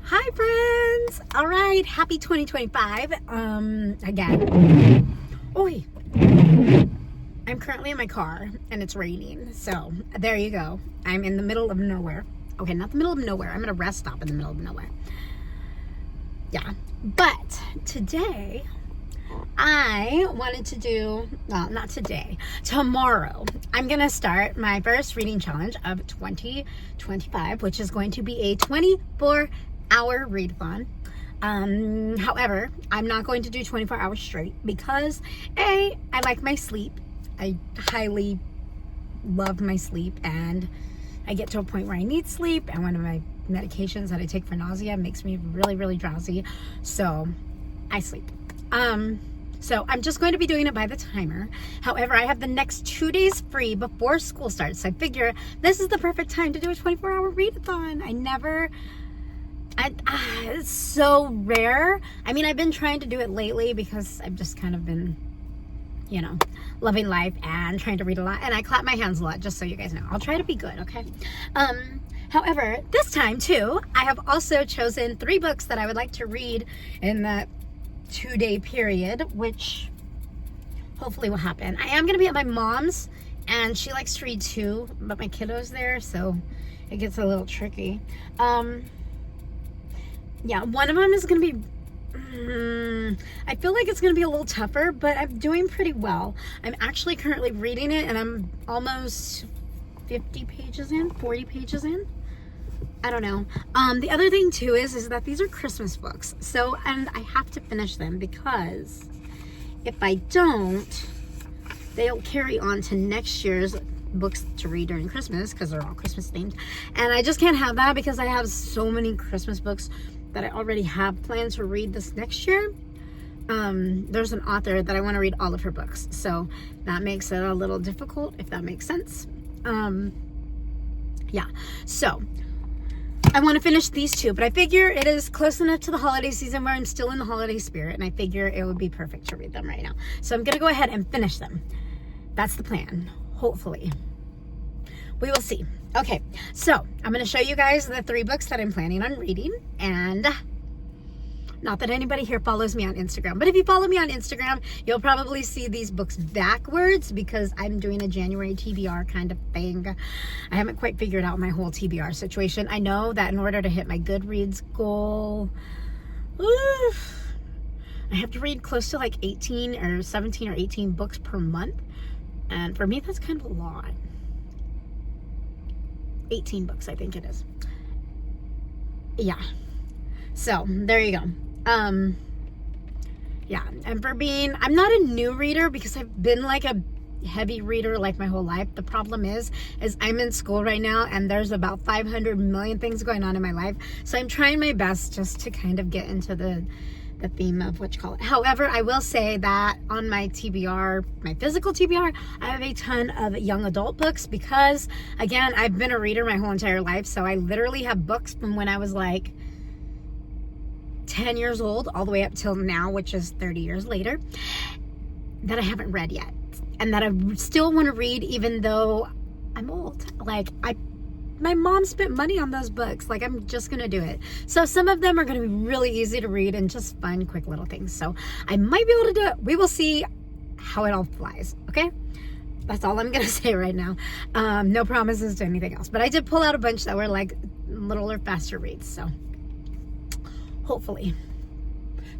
Hi friends! Alright, happy 2025. Again. Oi! I'm currently in my car and it's raining. So there you go. I'm in the middle of nowhere. Okay, not the middle of nowhere. I'm at a rest stop in the middle of nowhere. Yeah. But today I wanted to do, well, not today, tomorrow, I'm going to start my first reading challenge of 2025, which is going to be a 24-hour readathon. However, I'm not going to do 24 hours straight because I like my sleep. I highly love my sleep, and I get to a point where I need sleep, and one of my medications that I take for nausea makes me really, really drowsy. So I sleep. So I'm just going to be doing it by the timer. However, I have the next 2 days free before school starts. So I figure this is the perfect time to do a 24-hour readathon. It's so rare. I mean, I've been trying to do it lately because I've just kind of been, loving life and trying to read a lot. And I clap my hands a lot, just so you guys know. I'll try to be good, okay? However, this time too, I have also chosen 3 books that I would like to read in that 2-day period, which hopefully will happen. I am going to be at my mom's, and she likes to read too, but my kiddo's there, so it gets a little tricky. Yeah, one of them is going to be, I feel like it's going to be a little tougher, but I'm doing pretty well. I'm actually currently reading it, and I'm almost 40 pages in. I don't know. The other thing too is that these are Christmas books. So, and I have to finish them because if I don't, they'll carry on to next year's books to read during Christmas because they're all Christmas themed. And I just can't have that because I have so many Christmas books that I already have planned to read this next year. There's an author that I want to read all of her books. So that makes it a little difficult, if that makes sense. Yeah. So I want to finish these 2, but I figure it is close enough to the holiday season where I'm still in the holiday spirit, and I figure it would be perfect to read them right now. So I'm going to go ahead and finish them. That's the plan, hopefully. We will see. Okay, so I'm going to show you guys the 3 books that I'm planning on reading, and not that anybody here follows me on Instagram, but if you follow me on Instagram, you'll probably see these books backwards because I'm doing a January TBR kind of thing. I haven't quite figured out my whole TBR situation. I know that in order to hit my Goodreads goal, I have to read close to like 18 or 17 or 18 books per month. And for me, that's kind of a lot. 18 books, I think it is. Yeah. So there you go. Yeah, and for being, I'm not a new reader because I've been like a heavy reader like my whole life. The problem is I'm in school right now, and there's about 500 million things going on in my life. So I'm trying my best just to kind of get into the theme of what you call it. However, I will say that on my TBR, my physical TBR, I have a ton of young adult books because, again, I've been a reader my whole entire life. So I literally have books from when I was like 10 years old all the way up till now, which is 30 years later, that I haven't read yet, and that I still want to read even though I'm old. Like, my mom spent money on those books. Like, I'm just gonna do it. So some of them are gonna be really easy to read and just fun, quick little things. So I might be able to do it. We will see how it all flies. Okay, that's all I'm gonna say right now. No promises to anything else, but I did pull out a bunch that were like littler, faster reads, so hopefully,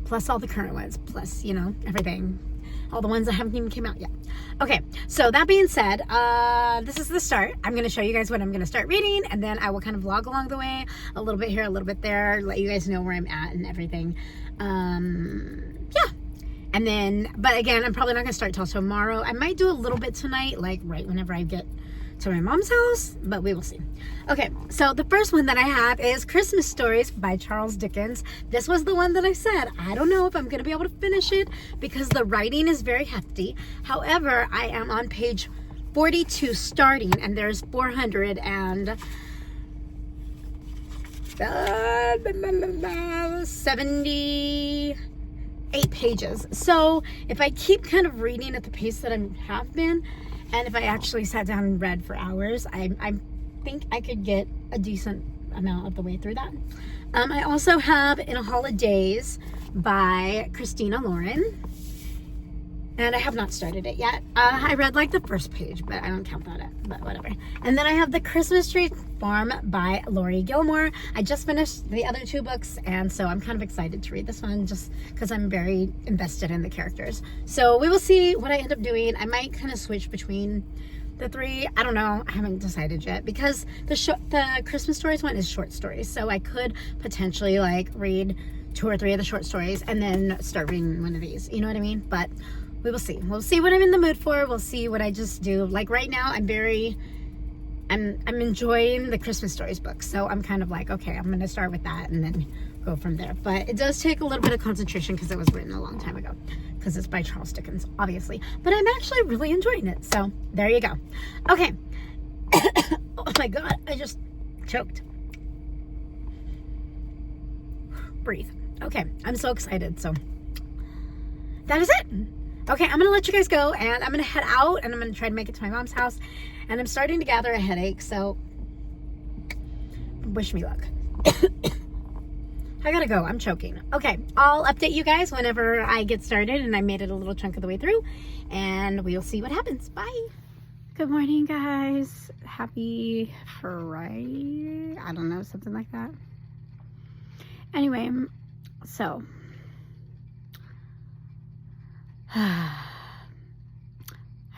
plus all the current ones, plus, everything, all the ones that haven't even came out yet. Okay, so that being said, this is the start. I'm going to show you guys what I'm going to start reading, and then I will kind of vlog along the way, a little bit here, a little bit there, let you guys know where I'm at and everything. Yeah, and then, but again, I'm probably not going to start till tomorrow. I might do a little bit tonight, like right whenever I get to my mom's house, but we will see. Okay, so the first one that I have is Christmas Stories by Charles Dickens. This was the one that I said, I don't know if I'm going to be able to finish it because the writing is very hefty. However, I am on page 42 starting, and there's 478 pages. So if I keep kind of reading at the pace that I have been, and if I actually sat down and read for hours, I think I could get a decent amount of the way through that. I also have In a Holidays by Christina Lauren. And I have not started it yet. I read like the first page, but I don't count that, but whatever. And then I have The Christmas Tree Farm by Lori Gilmore. I just finished the other 2 books, and so I'm kind of excited to read this one just because I'm very invested in the characters. So we will see what I end up doing. I might kind of switch between the 3. I don't know. I haven't decided yet because the Christmas Stories one is short stories. So I could potentially like read 2 or 3 of the short stories and then start reading one of these. You know what I mean? But we will see. We'll see what I'm in the mood for. We'll see what I just do. Like right now, I'm enjoying the Christmas Stories book. So I'm kind of like, okay, I'm going to start with that and then go from there. But it does take a little bit of concentration because it was written a long time ago. Because it's by Charles Dickens, obviously. But I'm actually really enjoying it. So there you go. Okay. Oh my God, I just choked. Breathe. Okay, I'm so excited. So that is it. Okay, I'm gonna let you guys go, and I'm gonna head out, and I'm gonna try to make it to my mom's house, and I'm starting to gather a headache, so wish me luck. I gotta go, I'm choking. Okay, I'll update you guys whenever I get started, and I made it a little chunk of the way through, and we'll see what happens. Bye. Good morning, guys. Happy Friday. I don't know, something like that. Anyway, so I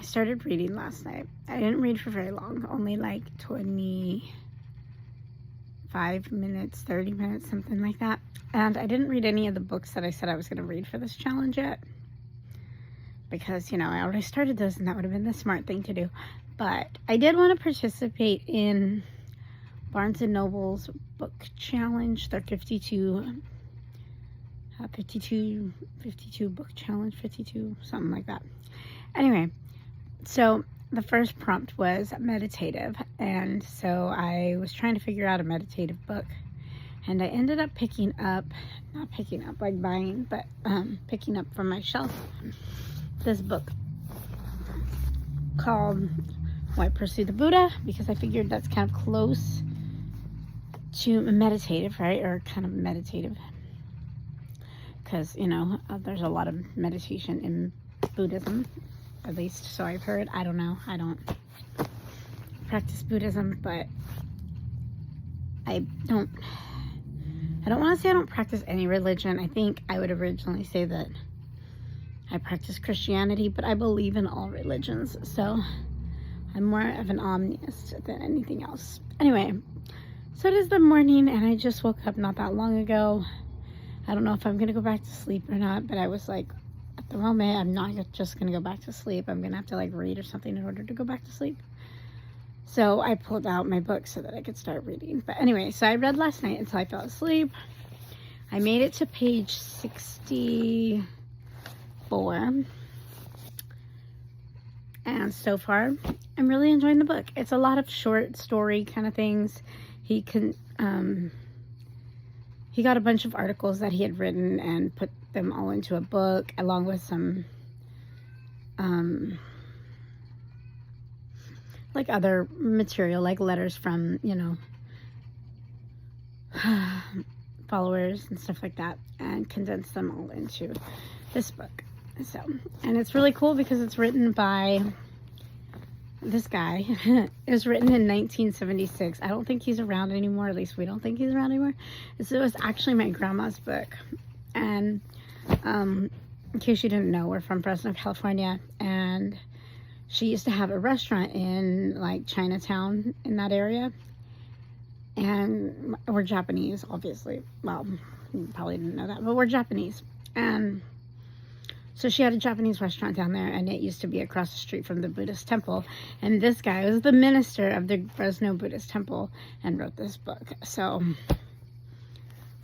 started reading last night. I didn't read for very long, only like 25 minutes, 30 minutes, something like that. And I didn't read any of the books that I said I was going to read for this challenge yet. Because, you know, I already started those and that would have been the smart thing to do. But I did want to participate in Barnes & Noble's book challenge, their 52 book challenge, 52, something like that. Anyway, so the first prompt was meditative, and so I was trying to figure out a meditative book, and I ended up picking up from my shelf this book called Why Pursue the Buddha, because I figured that's kind of close to meditative, right? Or kind of meditative. Because, you know, there's a lot of meditation in Buddhism, at least so I've heard. I don't know. I don't practice Buddhism, but I don't want to say I don't practice any religion. I think I would originally say that I practice Christianity, but I believe in all religions, so I'm more of an omnist than anything else. Anyway, so it is the morning, and I just woke up not that long ago. I don't know if I'm going to go back to sleep or not, but I was like, at the moment, I'm not just going to go back to sleep. I'm going to have to like read or something in order to go back to sleep. So I pulled out my book so that I could start reading. But anyway, so I read last night until I fell asleep. I made it to page 64. And so far, I'm really enjoying the book. It's a lot of short story kind of things. He got a bunch of articles that he had written and put them all into a book, along with some like other material, like letters from, you know, followers and stuff like that, and condensed them all into this book. So, and it's really cool because it's written by this guy. It was written in 1976. I don't think he's around anymore. At least we don't think he's around anymore. So it was actually my grandma's book. And in case you didn't know, we're from Fresno, California, and she used to have a restaurant in like Chinatown in that area. And we're Japanese, obviously. Well, you probably didn't know that, but we're Japanese. And so she had a Japanese restaurant down there, and it used to be across the street from the Buddhist temple. And this guy was the minister of the Fresno Buddhist temple and wrote this book. So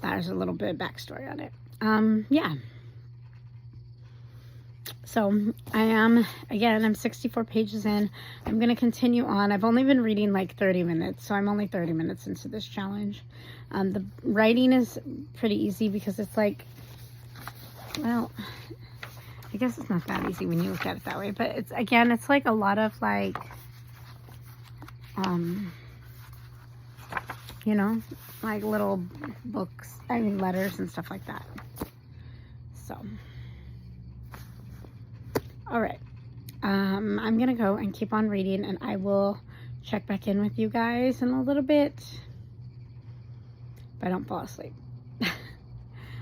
there's a little bit of backstory on it. Yeah. So I'm 64 pages in. I'm going to continue on. I've only been reading like 30 minutes, so I'm only 30 minutes into this challenge. The writing is pretty easy because it's like, well, I guess it's not that easy when you look at it that way, but it's like a lot of like, you know, like little books, I mean letters and stuff like that. So, all right. I'm gonna go and keep on reading, and I will check back in with you guys in a little bit if I don't fall asleep.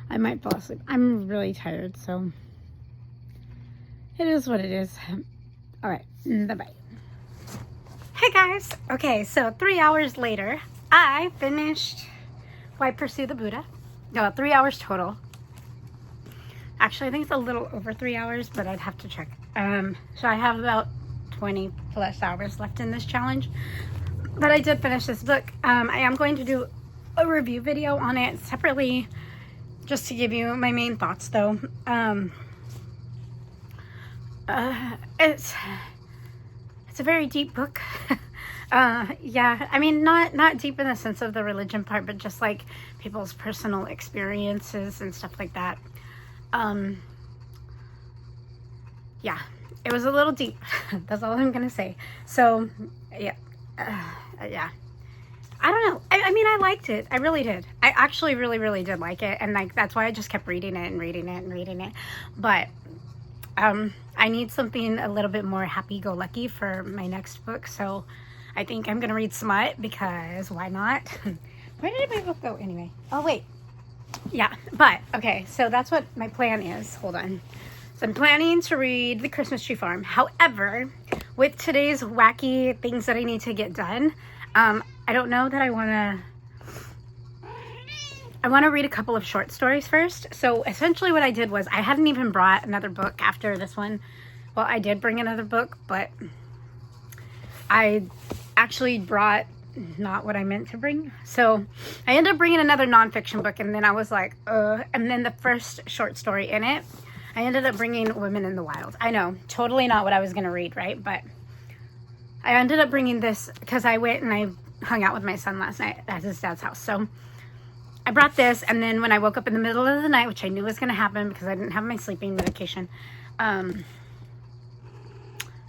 I might fall asleep. I'm really tired, so it is what it is. All right, bye-bye. Hey guys. Okay, so 3 hours later, I finished Why Pursue the Buddha. No, 3 hours total. Actually, I think it's a little over 3 hours, but I'd have to check. So I have about 20 plus hours left in this challenge, but I did finish this book. I am going to do a review video on it separately, just to give you my main thoughts though. It's a very deep book. Yeah, I mean, not deep in the sense of the religion part, but just like people's personal experiences and stuff like that. Yeah, it was a little deep. That's all I'm gonna say. So yeah, yeah, I don't know. I mean, I liked it. I really did. I actually really did like it, and like that's why I just kept reading it and reading it and reading it. But I need something a little bit more happy-go-lucky for my next book, so I think I'm gonna read smut, because why not? Where did my book go anyway? Oh wait, yeah. But okay, so that's what my plan is. Hold on. So I'm planning to read The Christmas Tree Farm. However, with today's wacky things that I need to get done, I don't know that I want to read a couple of short stories first. So essentially what I did was I hadn't even brought another book after this one. Well, I did bring another book, but I actually brought not what I meant to bring. So I ended up bringing another nonfiction book, and then I was like, and then the first short story in it, I ended up bringing Women in the Wild. I know, totally not what I was going to read, right? But I ended up bringing this because I went and I hung out with my son last night at his dad's house. So I brought this, and then when I woke up in the middle of the night, which I knew was going to happen because I didn't have my sleeping medication, I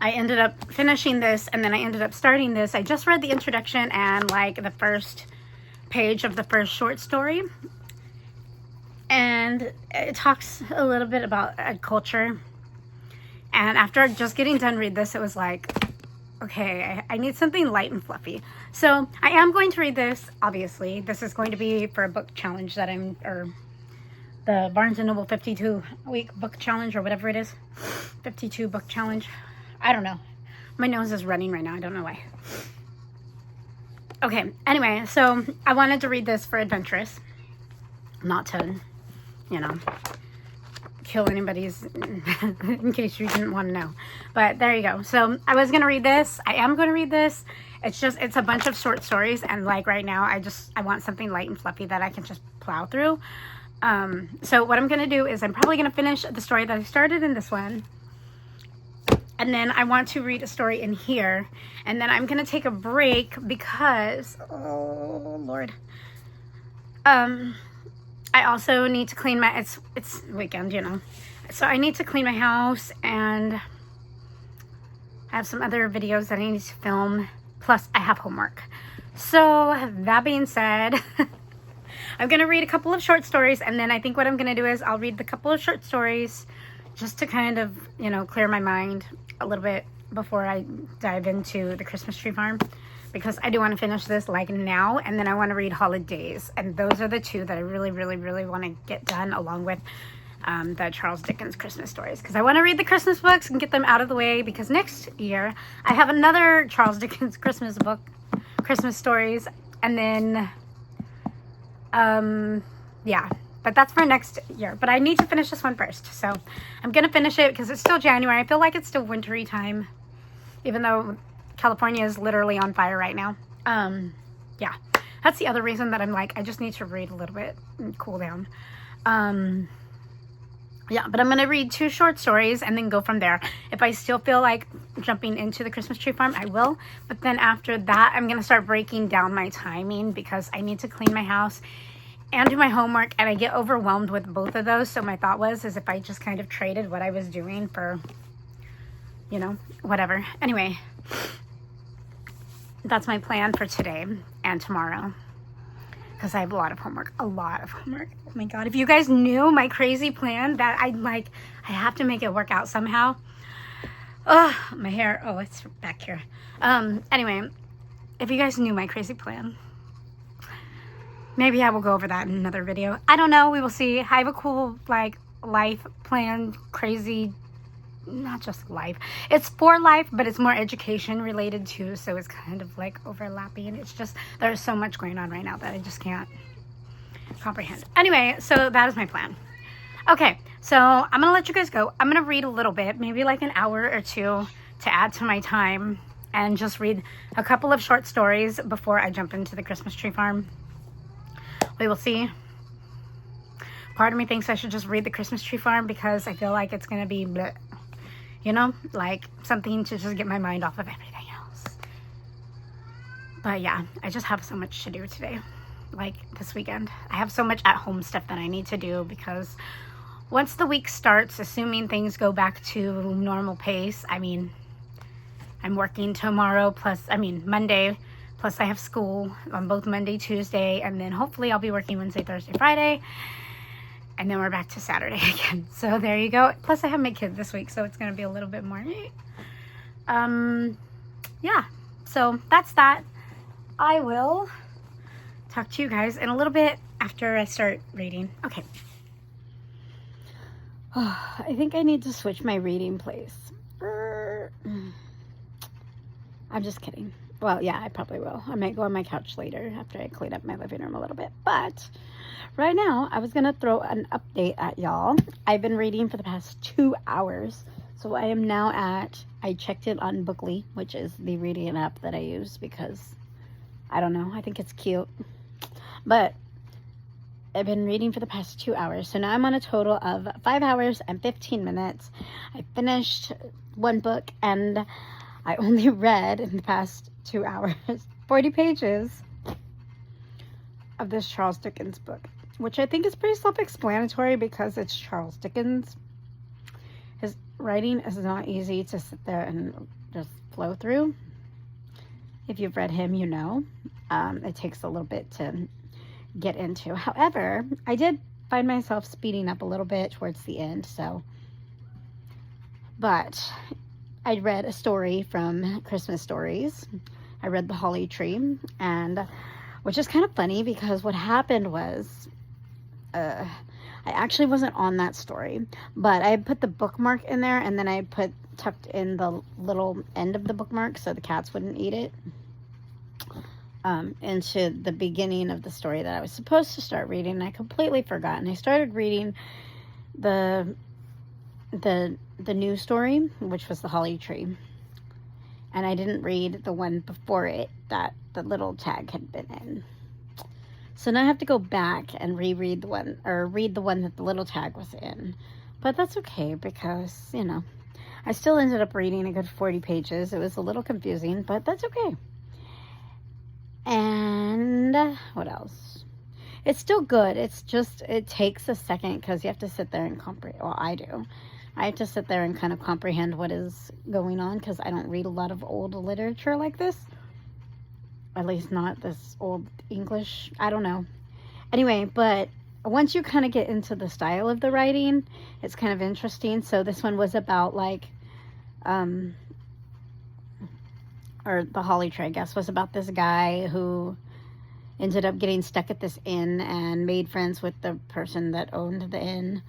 ended up finishing this, and then I ended up starting this. I just read the introduction and like the first page of the first short story, and it talks a little bit about culture. And after just getting done read this, it was like, okay, I need something light and fluffy. So I am going to read this. Obviously, this is going to be for a book challenge that or the Barnes & Noble 52-week book challenge, or whatever it is. 52 book challenge. I don't know. My nose is running right now. I don't know why. Okay, anyway, so I wanted to read this for adventurous. Not to, you know, kill anybody's, in case you didn't want to know. But there you go. So I was going to read this. I am going to read this. It's a bunch of short stories. And like right now, I want something light and fluffy that I can just plow through. So what I'm going to do is I'm probably going to finish the story that I started in this one. And then I want to read a story in here. And then I'm going to take a break because, oh Lord. I also need to clean my, it's weekend, you know. So I need to clean my house, and I have some other videos that I need to film. Plus I have homework. So that being said, I'm going to read a couple of short stories, and then I think what I'm going to do is I'll read the couple of short stories just to kind of, you know, clear my mind a little bit before I dive into The Christmas Tree Farm, because I do want to finish this like now, and then I want to read Holidays, and those are the two that I really want to get done, along with the Charles Dickens Christmas stories, because I want to read the Christmas books and get them out of the way, because next year I have another Charles Dickens Christmas book, Christmas stories, and then yeah, but that's for next year. But I need to finish this one first, so I'm gonna finish it because it's still January. I feel like it's still wintry time, even though California is literally on fire right now. Yeah, that's the other reason that I'm like, I just need to read a little bit and cool down. Yeah, but I'm gonna read 2 short stories and then go from there. If I still feel like jumping into The Christmas Tree Farm, I will. But then after that, I'm gonna start breaking down my timing, because I need to clean my house and do my homework, and I get overwhelmed with both of those. So my thought was, is if I just kind of traded what I was doing for, you know, whatever. Anyway, that's my plan for today and tomorrow, because I have a lot of homework. Oh my God. If you guys knew my crazy plan that I have to make it work out somehow. Oh, my hair. Oh, it's back here. Anyway, if you guys knew my crazy plan, maybe I will go over that in another video. I don't know. We will see. I have a cool, like, life plan, crazy, not just life. It's for life, but it's more education related too. So it's kind of like overlapping. It's just, there's so much going on right now that I just can't comprehend. Anyway, so that is my plan. Okay, so I'm going to let you guys go. I'm going to read a little bit, maybe like an hour or two to add to my time, and just read a couple of short stories before I jump into the Christmas tree farm. We will see. Part of me thinks I should just read the Christmas tree farm because I feel like it's going to be, bleh, you know, like something to just get my mind off of everything else. But yeah, I just have so much to do today, like this weekend. I have so much at home stuff that I need to do because once the week starts, assuming things go back to normal pace, I mean, I'm working tomorrow plus, Monday, plus I have school on both Monday, Tuesday, and then hopefully I'll be working Wednesday, Thursday, Friday, and then we're back to Saturday again. So there you go. Plus I have my kid this week, so it's going to be a little bit more. Yeah, so that's that. I will talk to you guys in a little bit after I start reading. Okay. I think I need to switch my reading place. I'm just kidding. Well, yeah, I probably will. I might go on my couch later after I clean up my living room a little bit. But right now, I was going to throw an update at y'all. I've been reading for the past 2 hours. So I am now at, I checked it on Bookly, which is the reading app that I use because, I don't know, I think it's cute. But I've been reading for the past 2 hours. So now I'm on a total of 5 hours and 15 minutes. I finished one book and I only read in the past 2 hours 40 pages of this Charles Dickens book, which I think is pretty self-explanatory because it's Charles Dickens. His writing is not easy to sit there and just flow through. If you've read him, you know. It takes a little bit to get into. However, I did find myself speeding up a little bit towards the end, so. But I read a story from Christmas Stories. I read The Holly Tree, and which is kind of funny because what happened was I actually wasn't on that story, but I put the bookmark in there, and then I tucked in the little end of the bookmark so the cats wouldn't eat it into the beginning of the story that I was supposed to start reading, and I completely forgot. And I started reading the new story, which was The Holly Tree, and I didn't read the one before it that the little tag had been in. So now I have to go back and reread the one, or read the one that the little tag was in. But that's okay because, you know, I still ended up reading a good 40 pages. It was a little confusing, but that's okay. And what else? It's still good. It's just, it takes a second because you have to sit there and comprehend. Well, I do. I have to sit there and kind of comprehend what is going on because I don't read a lot of old literature like this. At least not this old English. I don't know. Anyway, but once you kind of get into the style of the writing, it's kind of interesting. So this one was about like, or The Holly Tree, I guess, was about this guy who ended up getting stuck at this inn and made friends with the person that owned the inn.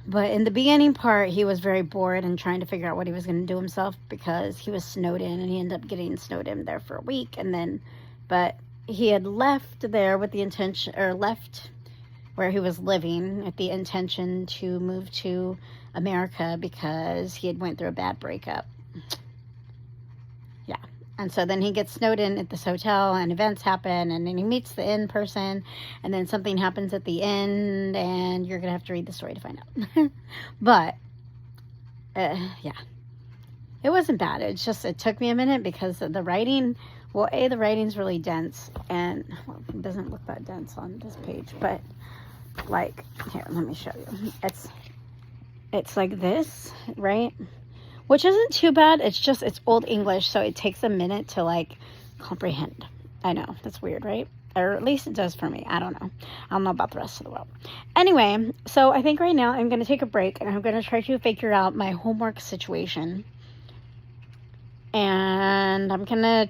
But in the beginning part, he was very bored and trying to figure out what he was going to do himself because he was snowed in, and he ended up getting snowed in there for a week. And then, but he had left there with the intention, or left where he was living with the intention to move to America because he had went through a bad breakup. Yeah. And so then he gets snowed in at this hotel, and events happen, and then he meets the inn person, and then something happens at the end, and you're going to have to read the story to find out. But, yeah. It wasn't bad. It's just, it took me a minute because the writing, well, the writing's really dense, and well, it doesn't look that dense on this page, but, like, here, let me show you. It's like this, right? Which isn't too bad. It's just, it's old English, so it takes a minute to, like, comprehend. I know, that's weird, right? Or at least it does for me. I don't know. I don't know about the rest of the world. Anyway, so I think right now I'm going to take a break and I'm going to try to figure out my homework situation. And I'm going to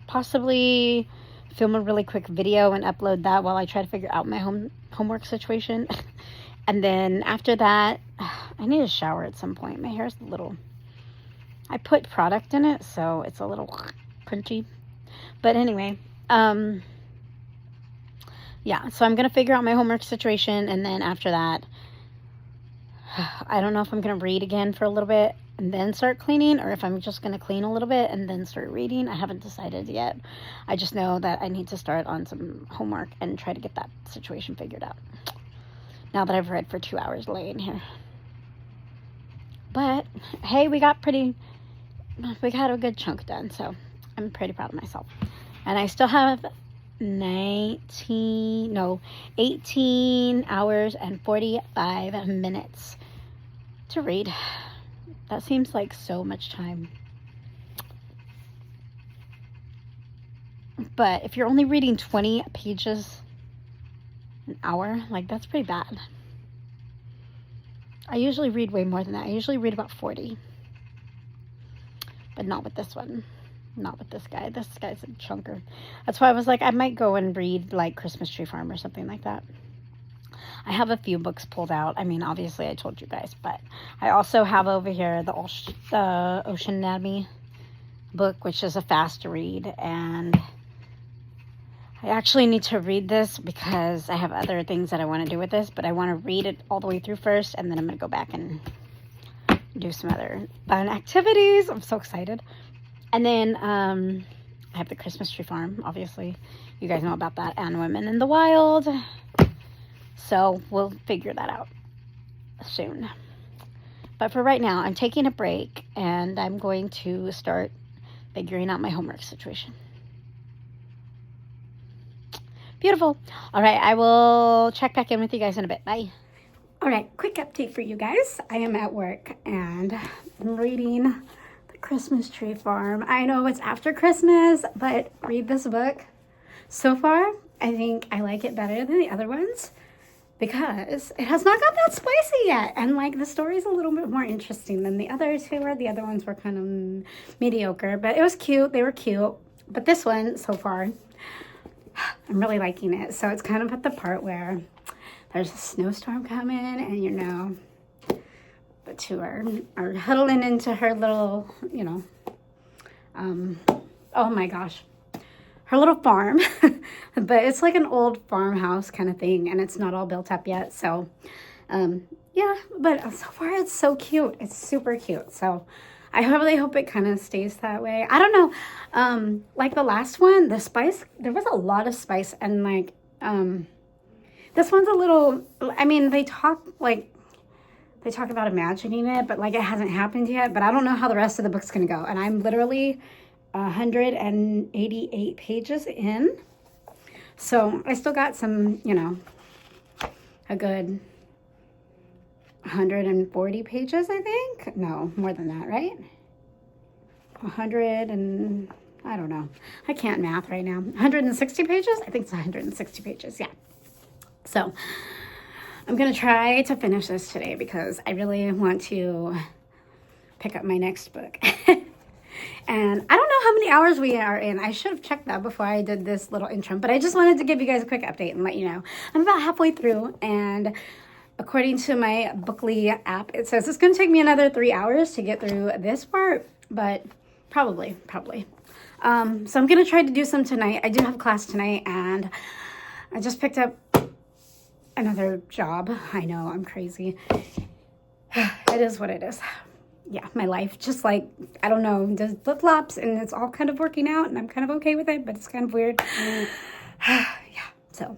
possibly film a really quick video and upload that while I try to figure out my homework situation. And then after that, I need a shower at some point. My hair's a little... I put product in it, so it's a little crunchy. But anyway, yeah, so I'm going to figure out my homework situation, and then after that, I don't know if I'm going to read again for a little bit and then start cleaning, or if I'm just going to clean a little bit and then start reading. I haven't decided yet. I just know that I need to start on some homework and try to get that situation figured out, now that I've read for 2 hours laying here. But, hey, we got a good chunk done, so I'm pretty proud of myself. And I still have 18 hours and 45 minutes to read. That seems like so much time. But if you're only reading 20 pages an hour, like, that's pretty bad. I usually read way more than that. I usually read about 40. But not with this one. Not with this guy. This guy's a chunker. That's why I was like, I might go and read like Christmas Tree Farm or something like that. I have a few books pulled out. I mean, obviously I told you guys, but I also have over here the Ocean Anatomy book, which is a fast read, and I actually need to read this because I have other things that I want to do with this, but I want to read it all the way through first, and then I'm going to go back and do some other fun activities. I'm so excited. And then I have the Christmas Tree Farm, obviously. You guys know about that, and Women in the Wild. So we'll figure that out soon. But for right now, I'm taking a break, and I'm going to start figuring out my homework situation. Beautiful. All right, I will check back in with you guys in a bit. Bye. All right, quick update for you guys. I am at work, and I'm reading the Christmas Tree Farm. I know it's after Christmas, but read this book. So far, I think I like it better than the other ones because it has not got that spicy yet. And like the story's a little bit more interesting than the other two, where the other ones were kind of mediocre, but it was cute. They were cute. But this one, so far, I'm really liking it. So it's kind of at the part where there's a snowstorm coming, and you know, the two are huddling into her little, you know, oh my gosh, her little farm. But it's like an old farmhouse kind of thing, and it's not all built up yet. So yeah, but so far it's so cute. It's super cute. So I really hope it kind of stays that way. I don't know, like the last one, the spice, there was a lot of spice, and like this one's a little, I mean, they talk about imagining it, but like it hasn't happened yet. But I don't know how the rest of the book's gonna go, and I'm literally 188 pages in, so I still got some, you know, a good 140 pages, I think. No, more than that, right? 100 and I don't know. I can't math right now. 160 pages? I think it's 160 pages, yeah. So I'm going to try to finish this today because I really want to pick up my next book. And I don't know how many hours we are in. I should have checked that before I did this little intro, but I just wanted to give you guys a quick update and let you know. I'm about halfway through, and according to my Bookly app, it says it's going to take me another 3 hours to get through this part, but probably. So I'm going to try to do some tonight. I do have class tonight, and I just picked up another job. I know, I'm crazy. It is what it is. Yeah, my life just like, I don't know, does flip-flops, and it's all kind of working out, and I'm kind of okay with it, but it's kind of weird. Yeah, so,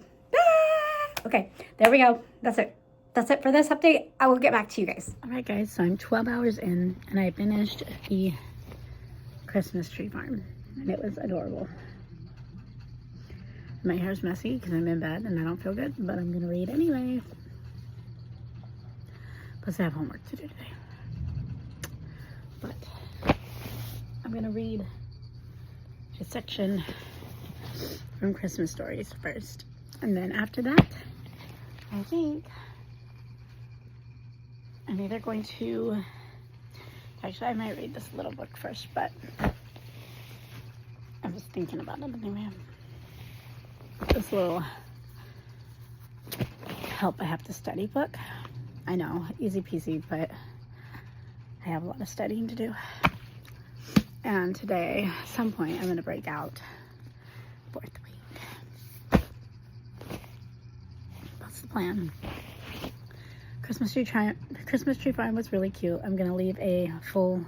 okay, there we go. That's it. That's it for this update. I will get back to you guys. All right, guys, so I'm 12 hours in, and I finished the Christmas Tree Farm, and it was adorable. My hair's messy because I'm in bed, and I don't feel good, but I'm going to read anyway. Plus, I have homework to do today. But I'm going to read a section from Christmas Stories first. And then after that, I think I'm either going to, actually I might read this little book first, but I was thinking about it anyway. This little help I have to study book. I know, easy peasy, but I have a lot of studying to do. And today, at some point, I'm going to break out 4th week. That's the plan. Christmas tree farm was really cute. I'm going to leave a full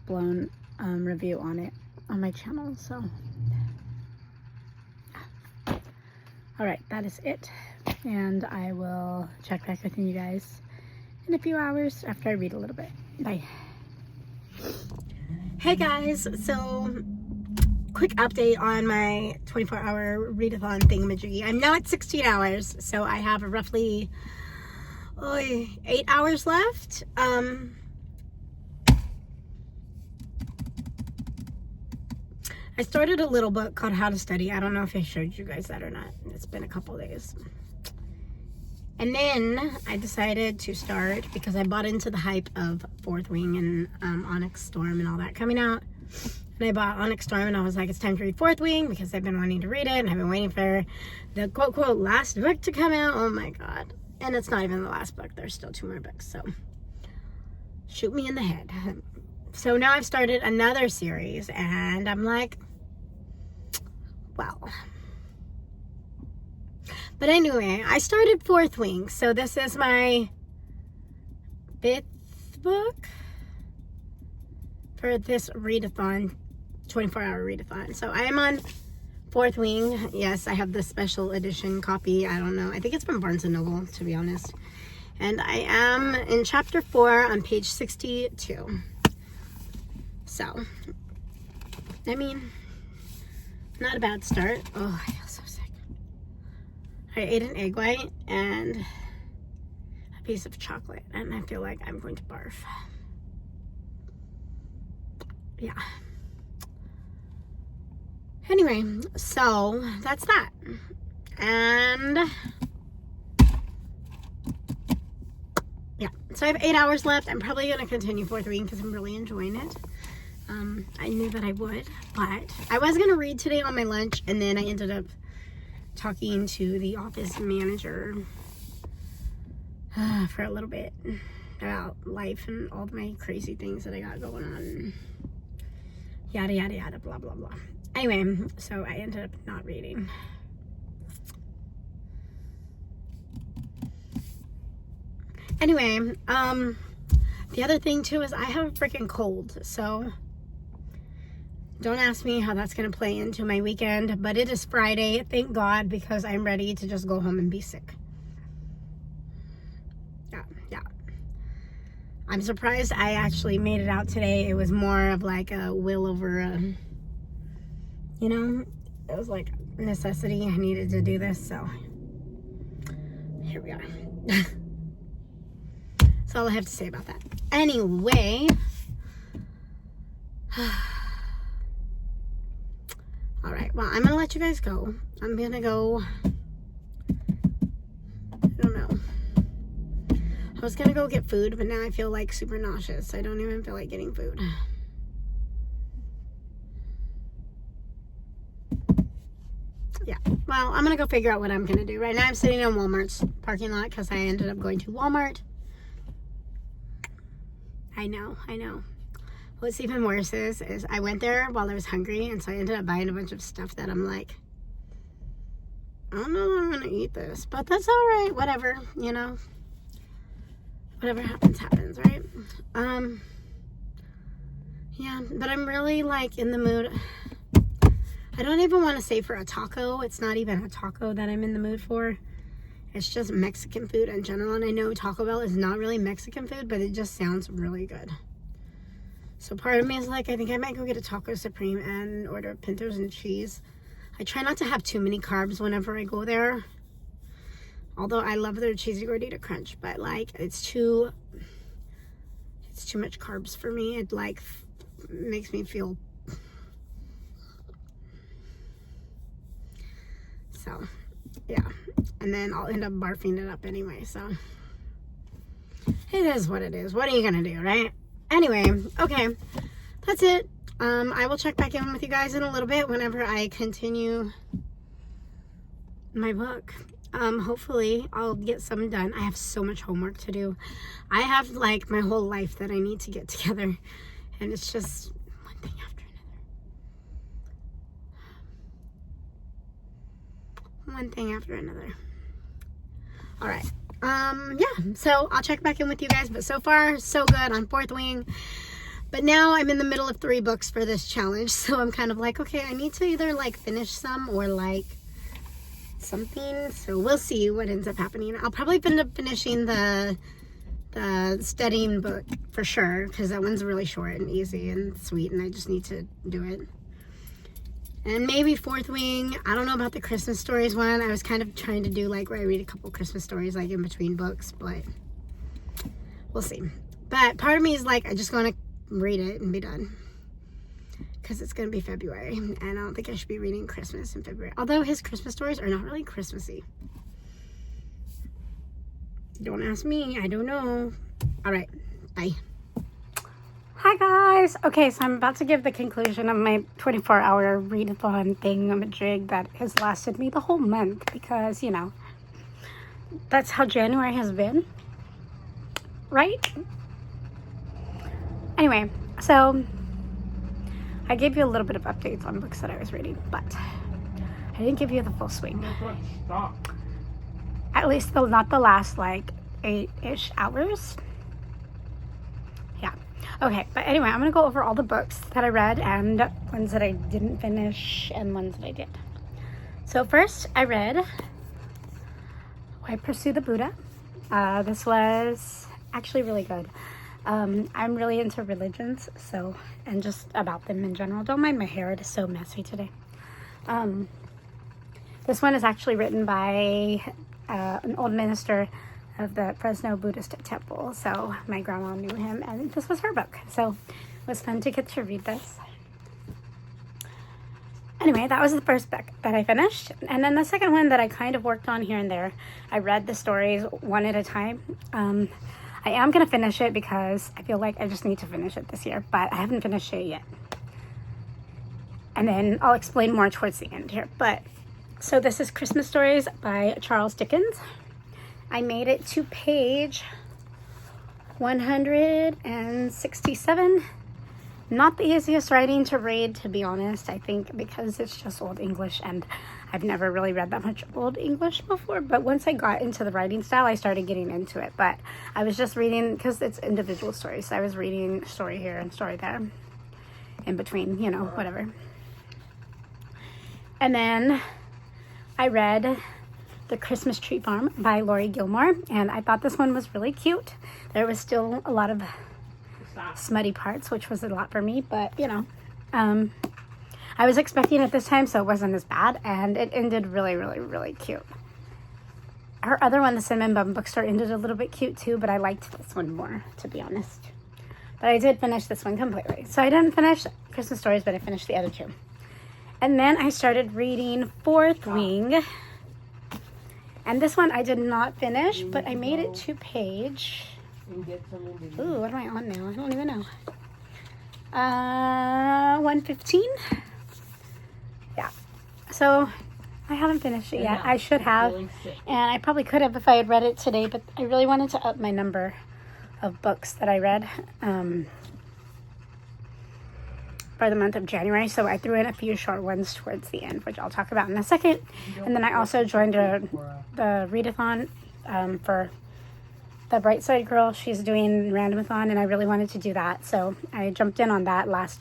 blown review on it on my channel. So, all right, that is it. And I will check back with you guys in a few hours after I read a little bit. Bye. Hey guys, so quick update on my 24-hour readathon thingamajiggy. I'm now at 16 hours, so I have roughly 8 hours left. I started a little book called How to Study. I don't know if I showed you guys that or not. It's been a couple days. And then I decided to start, because I bought into the hype of 4th Wing and Onyx Storm and all that coming out. And I bought Onyx Storm and I was like, it's time to read 4th Wing because I've been wanting to read it and I've been waiting for the quote, quote, last book to come out. Oh my God. And it's not even the last book. There's still 2 more books. So shoot me in the head. So now I've started another series and I'm like, well. But anyway, I started 4th Wing, so this is my 5th book for this readathon, 24-hour readathon. So I am on 4th Wing. Yes, I have the special edition copy. I don't know. I think it's from Barnes & Noble, to be honest. And I am in chapter 4 on page 62. So, I mean, not a bad start. Oh, I feel so sick. I ate an egg white and a piece of chocolate, and I feel like I'm going to barf. Yeah. Anyway, so that's that. And yeah, so I have 8 hours left. I'm probably going to continue 4th Wing because I'm really enjoying it. I knew that I would, but I was going to read today on my lunch, and then I ended up talking to the office manager for a little bit about life and all my crazy things that I got going on. Yada, yada, yada, blah, blah, blah. Anyway, so I ended up not reading. Anyway, the other thing too is I have a freaking cold, so don't ask me how that's going to play into my weekend, but it is Friday, thank God, because I'm ready to just go home and be sick. Yeah. I'm surprised I actually made it out today. It was more of like a will over a, you know, it was like necessity. I needed to do this, so here we are. That's all I have to say about that. Anyway, all right, well, I'm gonna let you guys go. I'm gonna go, I don't know. I was gonna go get food, but now I feel like super nauseous. I don't even feel like getting food. Yeah, well, I'm gonna go figure out what I'm gonna do. Right now I'm sitting in Walmart's parking lot because I ended up going to Walmart. I know. What's even worse is I went there while I was hungry, and so I ended up buying a bunch of stuff that I'm like, I don't know if I'm gonna eat this, but that's all right, whatever, you know, whatever happens, right? Yeah, but I'm really like in the mood. I don't even want to say for a taco. It's not even a taco that I'm in the mood for. It's just Mexican food in general, and I know Taco Bell is not really Mexican food, but it just sounds really good. So part of me is like, I think I might go get a Taco Supreme and order pintos and cheese. I try not to have too many carbs whenever I go there. Although I love their cheesy gordita crunch, but like it's too much carbs for me. It like makes me feel So, yeah. And then I'll end up barfing it up anyway, so. It is what it is. What are you gonna do, right? Anyway, okay. That's it. I will check back in with you guys in a little bit whenever I continue my book. Hopefully I'll get some done. I have so much homework to do. I have like my whole life that I need to get together, and it's just one thing after another. One thing after another. All right. Yeah, so I'll check back in with you guys, but so far so good on Fourth Wing. But now I'm in the middle of 3 books for this challenge, so I'm kind of like, okay, I need to either like finish some or like something. So we'll see what ends up happening. I'll probably end up finishing the studying book for sure, because that one's really short and easy and sweet, and I just need to do it. And maybe Fourth Wing. I don't know about the Christmas stories one. I was kind of trying to do like where I read a couple Christmas stories like in between books, but we'll see. But part of me is like, I just want to read it and be done, because it's going to be February, and I don't think I should be reading Christmas in February. Although his Christmas stories are not really Christmassy. Don't ask me. I don't know. All right. Bye. Hi guys. Okay, so I'm about to give the conclusion of my 24-hour readathon thingamajig that has lasted me the whole month, because, you know, that's how January has been, right? Anyway, so I gave you a little bit of updates on books that I was reading, but I didn't give you the full swing. Stop. At least not the last like 8-ish hours. Yeah. Okay, but anyway, I'm going to go over all the books that I read and ones that I didn't finish and ones that I did. So first, I read Why Pursue the Buddha. This was actually really good. I'm really into religions, so, and just about them in general. Don't mind my hair, it is so messy today. This one is actually written by an old minister of the Fresno Buddhist temple, so my grandma knew him, and this was her book, so it was fun to get to read this. Anyway, that was the first book that I finished, and then the second one that I kind of worked on here and there. I read the stories one at a time. I am going to finish it because I feel like I just need to finish it this year, but I haven't finished it yet. And then I'll explain more towards the end here. But so this is Christmas Stories by Charles Dickens. I made it to page 167. Not the easiest writing to read, to be honest, I think, because it's just Old English, and I've never really read that much Old English before. But once I got into the writing style, I started getting into it. But I was just reading, because it's individual stories, so I was reading story here and story there in between, you know, whatever. And then I read The Christmas Tree Farm by Laurie Gilmore, and I thought this one was really cute. There was still a lot of smutty parts, which was a lot for me, but you know, I was expecting it this time, so it wasn't as bad, and it ended really, really, really cute. Her other one, The Cinnamon Bun Bookstore, ended a little bit cute too, but I liked this one more, to be honest. But I did finish this one completely. So I didn't finish Christmas Stories, but I finished the other 2. And then I started reading Fourth Wing, and this one I did not finish, but I made it to page... Ooh, what am I on now? I don't even know. 115. Yeah. So I haven't finished it yet. I should have, and I probably could have if I had read it today. But I really wanted to up my number of books that I read for the month of January. So I threw in a few short ones towards the end, which I'll talk about in a second. And then I also joined the Readathon for the Bright Side Girl. She's doing Randomathon, and I really wanted to do that, so I jumped in on that last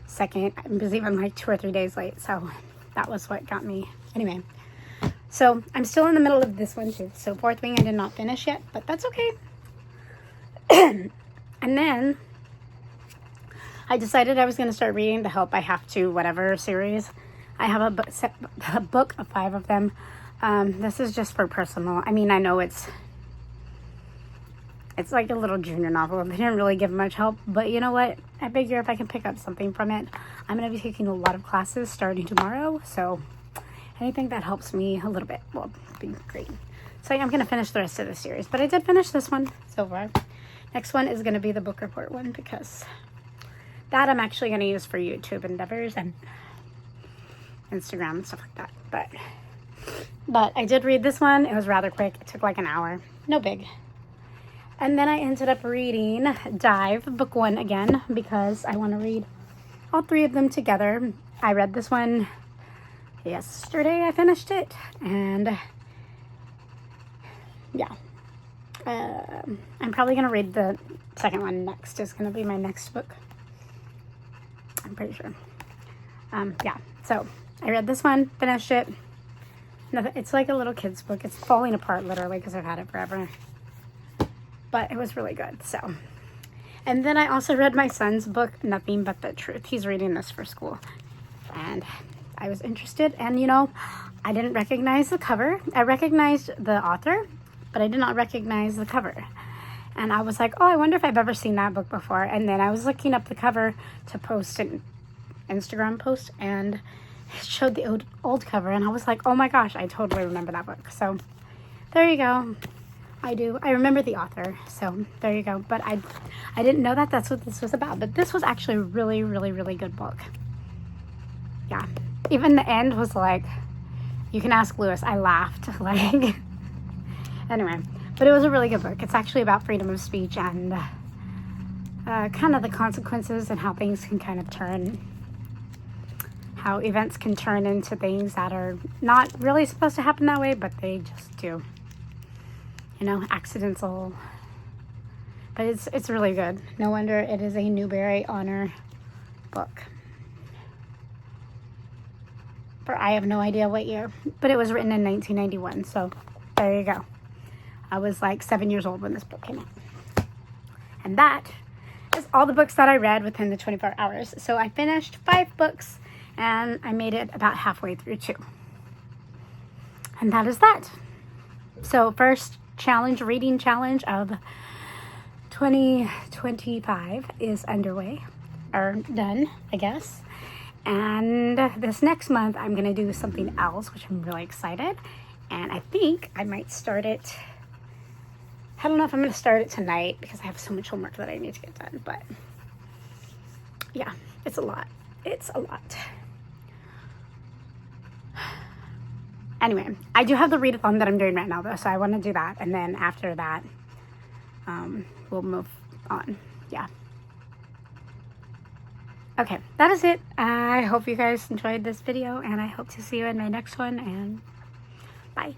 second. I was even like 2 or 3 days late, so that was what got me. Anyway, so I'm still in the middle of this one too. So Fourth Wing I did not finish yet, but that's okay. And then I decided I was going to start reading the Help I Have to Whatever series. I have a book of 5 of them. This is just for personal. I mean, I know it's like a little junior novel. They didn't really give much help, but you know what? I figure if I can pick up something from it. I'm going to be taking a lot of classes starting tomorrow, so, Anything that helps me a little bit will be great. So I'm going to finish the rest of the series. But I did finish this one so far. Next one is going to be the book report one, because that I'm actually going to use for YouTube endeavors and Instagram and stuff like that. But I did read this one. It was rather quick. It took like an hour. No big. And then I ended up reading Dive, book 1 again, because I want to read all 3 of them together. I read this one yesterday. I finished it. And yeah. I'm probably going to read the second one next. It's going to be my next book. I'm pretty sure. Yeah. So I read this one, finished it. It's like a little kid's book. It's falling apart literally because I've had it forever. But it was really good. So, and then I also read my son's book, Nothing But the Truth. He's reading this for school. And I was interested. And, you know, I didn't recognize the cover. I recognized the author, but I did not recognize the cover. And I was like, oh, I wonder if I've ever seen that book before. And then I was looking up the cover to post an Instagram post, and it showed the old cover. And I was like, oh my gosh, I totally remember that book. So there you go. I remember the author. So there you go. But I didn't know that that's what this was about. But this was actually a really, really, really good book. Yeah. Even the end was like, you can ask Lewis. I laughed. Like, anyway. But it was a really good book. It's actually about freedom of speech and kind of the consequences and how things can kind of turn, how events can turn into things that are not really supposed to happen that way, but they just do. You know, accidental. But it's really good. No wonder it is a Newbery Honor book. For I have no idea what year, but it was written in 1991. So there you go. I was like 7 years old when this book came out. And that is all the books that I read within the 24 hours. So I finished 5 books and I made it about halfway through 2. And that is that. So first reading challenge of 2025 is underway, or done, I guess. And this next month I'm going to do something else, which I'm really excited. And I think I might start it. I don't know if I'm going to start it tonight because I have so much homework that I need to get done. But yeah, it's a lot. It's a lot. Anyway, I do have the readathon that I'm doing right now, though, so I want to do that. And then after that, we'll move on. Yeah. Okay, that is it. I hope you guys enjoyed this video, and I hope to see you in my next one, and bye.